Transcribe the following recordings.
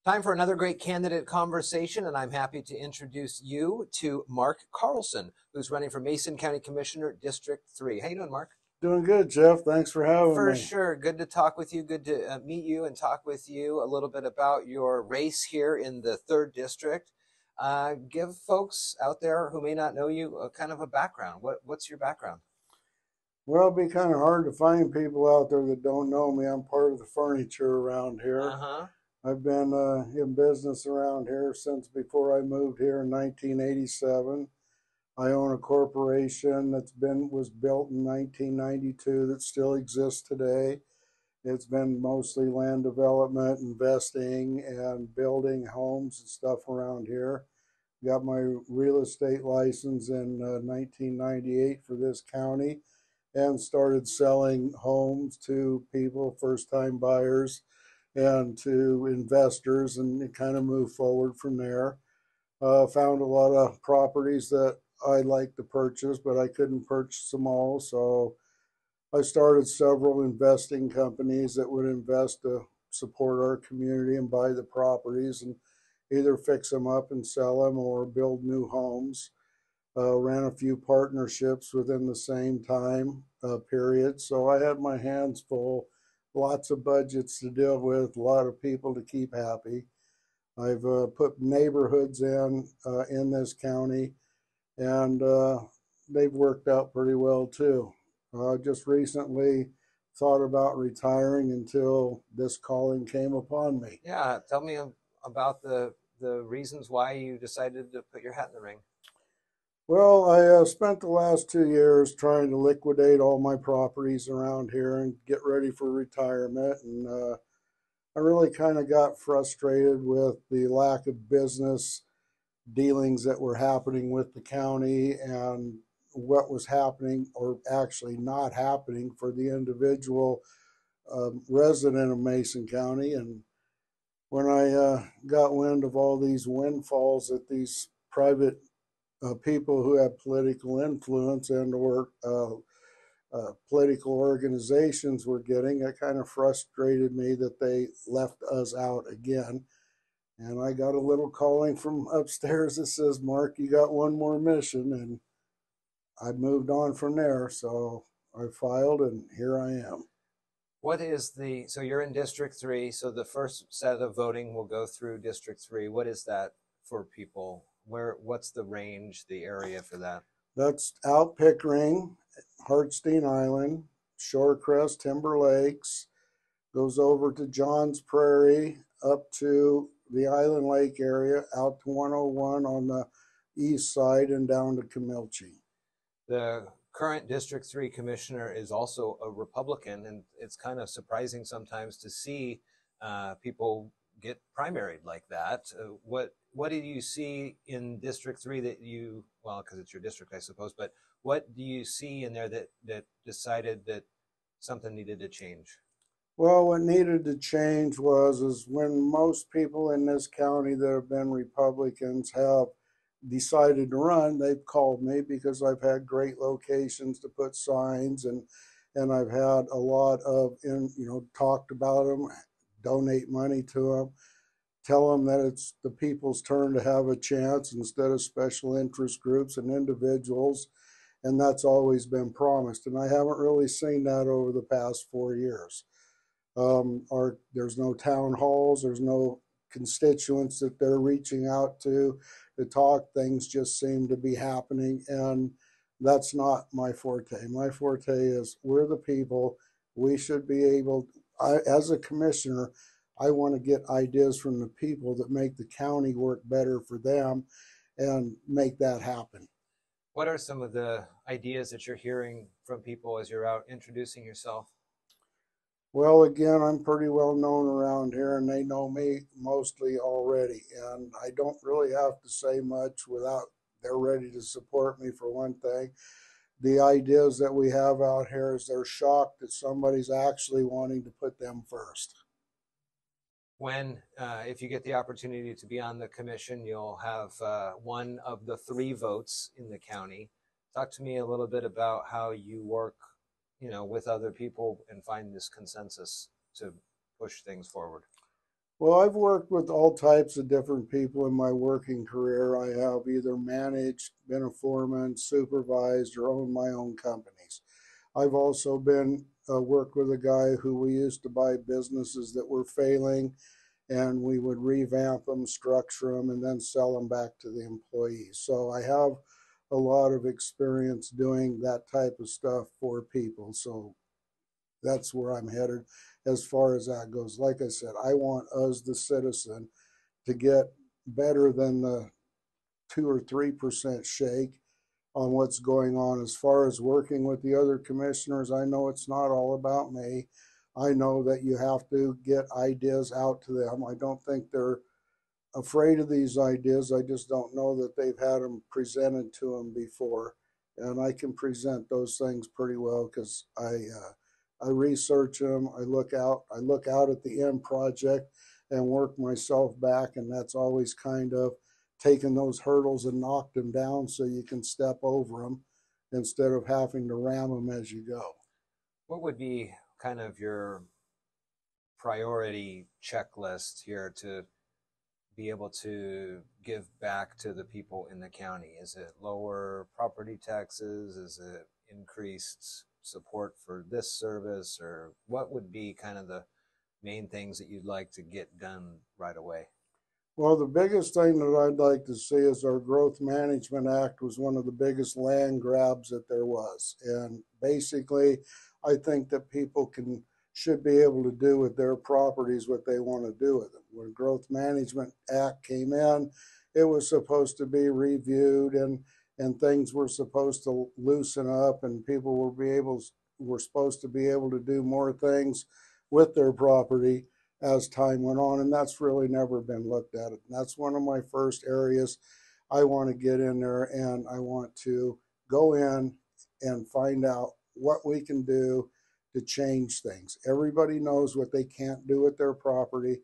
Time for another great candidate conversation, and I'm happy to introduce you to Mark Carlson, who's running for Mason County Commissioner, District 3. How you doing, Mark? Doing good, Jeff. Thanks for having For me. sure. Good to talk with you. Good to meet you and talk with you a little bit about your race here in the 3rd District. Give folks out there who may not know you a kind of a background. What's your background? Well, it'd be kind of hard to find people out there that don't know me. I'm part of the furniture around here. Uh-huh. I've been in business around here since before I moved here in 1987. I own a corporation was built in 1992 that still exists today. It's been mostly land development, investing, and building homes and stuff around here. Got my real estate license in 1998 for this county and started selling homes to people, first time buyers, and to investors, and it kind of moved forward from there. Found a lot of properties that I'd like to purchase, but I couldn't purchase them all. So I started several investing companies that would invest to support our community and buy the properties and either fix them up and sell them or build new homes. Ran a few partnerships within the same time period. So I had my hands full, lots of budgets to deal with, a lot of people to keep happy. I've put neighborhoods in this county, and they've worked out pretty well too. Just recently thought about retiring until this calling came upon me. Yeah, tell me about the reasons why you decided to put your hat in the ring. Well, I spent the last 2 years trying to liquidate all my properties around here and get ready for retirement. And I really kind of got frustrated with the lack of business dealings that were happening with the county and what was happening or actually not happening for the individual resident of Mason County. And when I got wind of all these windfalls that these private people who have political influence and or political organizations were getting, it kind of frustrated me that they left us out again. And I got a little calling from upstairs that says, Mark, you got one more mission. And I moved on from there. So I filed and here I am. So you're in District 3, so the first set of voting will go through District 3. What is that for people? What's the range, the area for that? That's out Pickering, Hartstein Island, Shorecrest, Timber Lakes, goes over to Johns Prairie, up to the Island Lake area, out to 101 on the east side, and down to Camilche. The current District 3 commissioner is also a Republican, and it's kind of surprising sometimes to see people get primaried like that. What do you see in District 3 that well, because it's your district, I suppose, but what do you see in there that decided that something needed to change? Well, what needed to change is when most people in this county that have been Republicans have decided to run, they've called me because I've had great locations to put signs, and I've had a lot of talked about them, donate money to them, tell them that it's the people's turn to have a chance instead of special interest groups and individuals. And that's always been promised. And I haven't really seen that over the past 4 years. There's no town halls, there's no constituents that they're reaching out to talk. Things just seem to be happening, and that's not my forte. My forte is we're the people. We should be able, as a commissioner, I want to get ideas from the people that make the county work better for them and make that happen. What are some of the ideas that you're hearing from people as you're out introducing yourself? Well, again, I'm pretty well known around here, and they know me mostly already. And I don't really have to say much without they're ready to support me, for one thing. The ideas that we have out here is they're shocked that somebody's actually wanting to put them first. If you get the opportunity to be on the commission, you'll have one of the 3 votes in the county. Talk to me a little bit about how you work with other people and find this consensus to push things forward. Well, I've worked with all types of different people in my working career. I have either managed, been a foreman, supervised, or owned my own companies. I've also been worked with a guy who we used to buy businesses that were failing, and we would revamp them, structure them, and then sell them back to the employees. So I have a lot of experience doing that type of stuff for people. So that's where I'm headed as far as that goes. Like I said, I want us, the citizen, to get better than the 2 or 3% shake on what's going on. As far as working with the other commissioners, I know it's not all about me. I know that you have to get ideas out to them. I don't think they're afraid of these ideas. I just don't know that they've had them presented to them before. And I can present those things pretty well because I research them. I look out at the end project and work myself back, and that's always kind of taken those hurdles and knocked them down so you can step over them instead of having to ram them as you go. What would be kind of your priority checklist here to be able to give back to the people in the county? Is it lower property taxes? Is it increased support for this service? Or what would be kind of the main things that you'd like to get done right away? Well, the biggest thing that I'd like to see is our Growth Management Act was one of the biggest land grabs that there was. And basically, I think that people should be able to do with their properties what they want to do with them. When Growth Management Act came in, it was supposed to be reviewed, and things were supposed to loosen up, and people were supposed to be able to do more things with their property as time went on, and that's really never been looked at. And that's one of my first areas I want to get in there, and I want to go in and find out what we can do to change things. Everybody knows what they can't do with their property.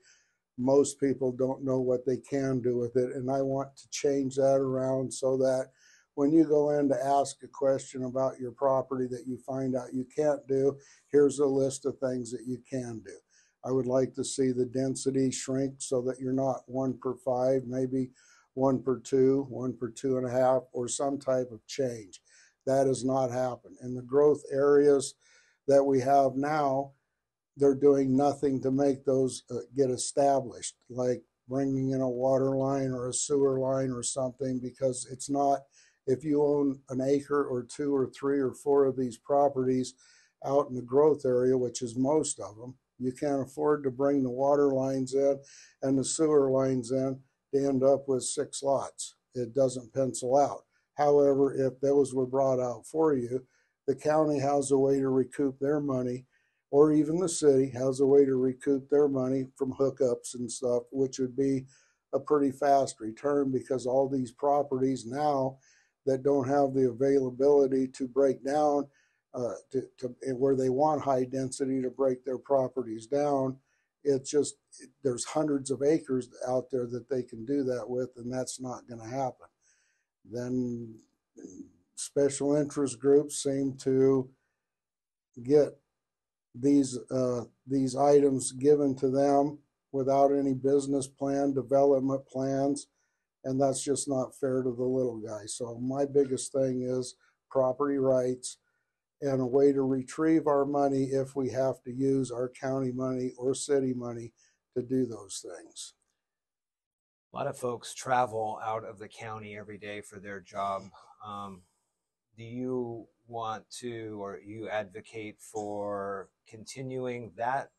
Most people don't know what they can do with it, and I want to change that around so that when you go in to ask a question about your property that you find out you can't do, here's a list of things that you can do. I would like to see the density shrink so that you're not 1 per 5, maybe 1 per 2, 1 per 2.5, or some type of change. That has not happened. In the growth areas that we have now, they're doing nothing to make those get established, like bringing in a water line or a sewer line or something, because it's not, if you own an acre or 2 or 3 or 4 of these properties out in the growth area, which is most of them, you can't afford to bring the water lines in and the sewer lines in to end up with 6 lots. It doesn't pencil out. However, if those were brought out for you, the county has a way to recoup their money, or even the city has a way to recoup their money from hookups and stuff, which would be a pretty fast return, because all these properties now that don't have the availability to break down where they want high density to break their properties down, it's just, there's hundreds of acres out there that they can do that with, and that's not going to happen. Then special interest groups seem to get these items given to them without any business plan, development plans, and that's just not fair to the little guy. So my biggest thing is property rights and a way to retrieve our money if we have to use our county money or city money to do those things. A lot of folks travel out of the county every day for their job. Do you want to, or you advocate for continuing that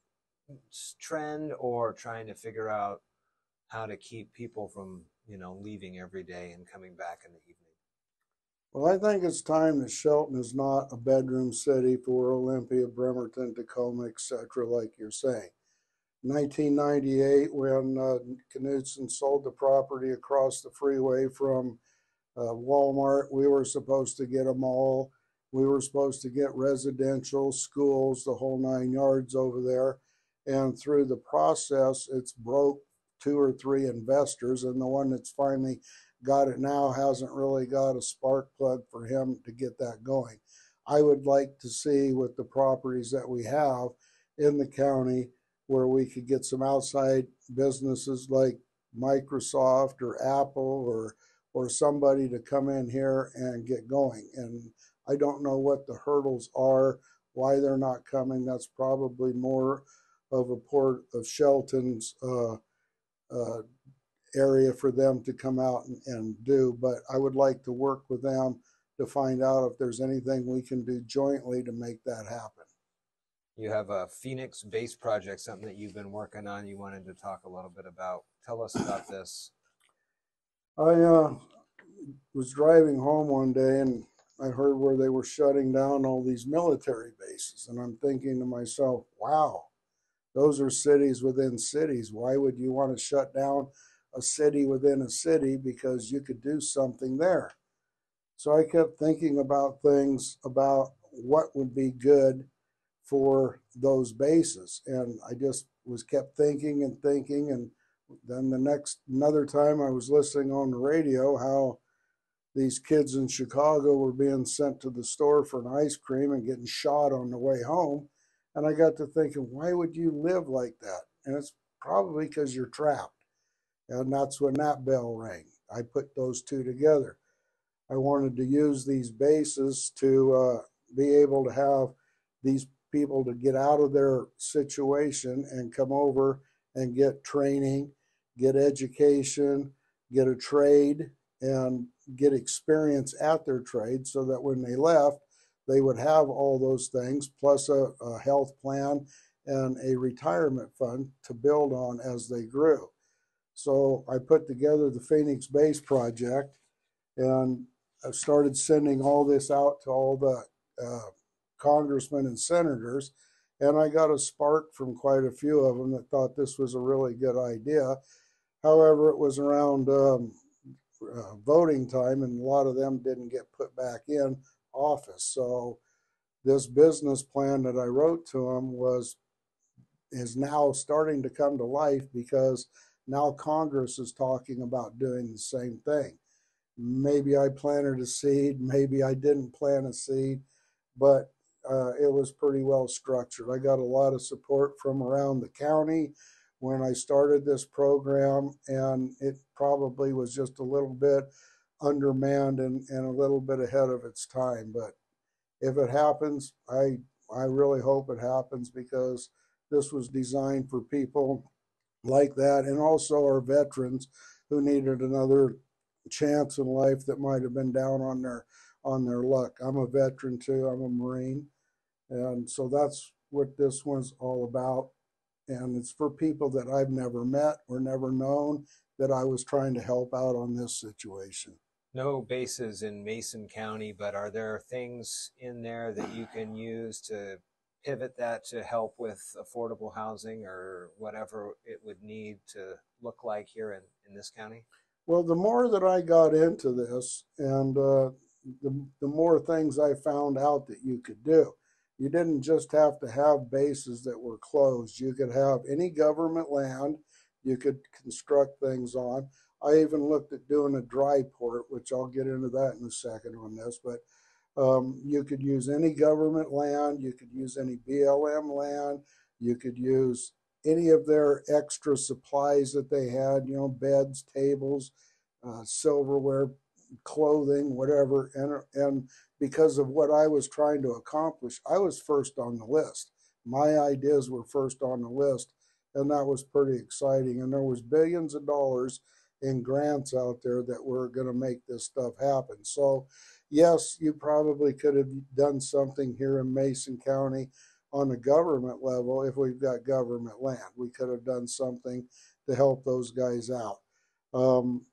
trend, or trying to figure out how to keep people from, leaving every day and coming back in the evening? Well, I think it's time that Shelton is not a bedroom city for Olympia, Bremerton, Tacoma, etc., like you're saying. 1998, when Knudsen sold the property across the freeway from Walmart, we were supposed to get a mall. We were supposed to get residential, schools, the whole 9 yards over there. And through the process, it's broke 2 or 3 investors, and the one that's finally got it now hasn't really got a spark plug for him to get that going. I would like to see, with the properties that we have in the county, where we could get some outside businesses like Microsoft or Apple or somebody to come in here and get going. And I don't know what the hurdles are, why they're not coming. That's probably more of a Port of Shelton's uh, area for them to come out and do. But I would like to work with them to find out if there's anything we can do jointly to make that happen. You have a Phoenix-based project, something that you've been working on. You wanted to talk a little bit about. Tell us about this. I was driving home one day and I heard where they were shutting down all these military bases. And I'm thinking to myself, wow, those are cities within cities. Why would you want to shut down a city within a city? Because you could do something there. So I kept thinking about things about what would be good for those bases. And I just was kept thinking and thinking. And then another time I was listening on the radio how these kids in Chicago were being sent to the store for an ice cream and getting shot on the way home. And I got to thinking, why would you live like that? And it's probably because you're trapped. And that's when that bell rang. I put those two together. I wanted to use these bases to be able to have these people to get out of their situation and come over and get training, get education, get a trade, and get experience at their trade so that when they left, they would have all those things plus a health plan and a retirement fund to build on as they grew. So I put together the Phoenix Base Project and I started sending all this out to all the congressmen and senators. And I got a spark from quite a few of them that thought this was a really good idea. However, it was around voting time, and a lot of them didn't get put back in office. So this business plan that I wrote to them is now starting to come to life because now Congress is talking about doing the same thing. Maybe I planted a seed, maybe I didn't plant a seed, but it was pretty well structured. I got a lot of support from around the county when I started this program, and it probably was just a little bit undermanned and a little bit ahead of its time. But if it happens, I really hope it happens because this was designed for people like that, and also our veterans who needed another chance in life that might have been down on their luck. I'm a veteran too. I'm a Marine, and so that's what this one's all about. And it's for people that I've never met or never known that I was trying to help out on this situation. No bases in Mason County, but are there things in there that you can use to pivot that to help with affordable housing or whatever it would need to look like here in this county? Well, the more that I got into this, and the more things I found out that you could do. You didn't just have to have bases that were closed. You could have any government land you could construct things on. I even looked at doing a dry port, which I'll get into that in a second on this, but you could use any government land, you could use any BLM land, you could use any of their extra supplies that they had, you know, beds, tables, silverware, clothing, whatever. And because of what I was trying to accomplish, I was first on the list. My ideas were first on the list, and that was pretty exciting. And there was billions of dollars in grants out there that were going to make this stuff happen. So yes, you probably could have done something here in Mason County on the government level. If we've got government land, we could have done something to help those guys out. Um,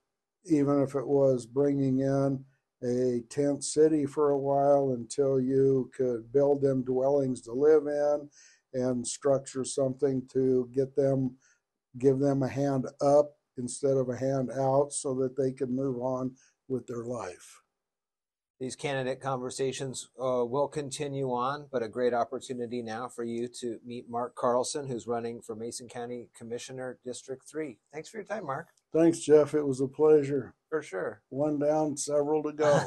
Even if it was bringing in a tent city for a while until you could build them dwellings to live in and structure something to give them a hand up instead of a hand out so that they can move on with their life. These candidate conversations will continue on, but a great opportunity now for you to meet Mark Carlson, who's running for Mason County Commissioner, District 3. Thanks for your time, Mark. Thanks, Jeff. It was a pleasure. For sure. One down, several to go.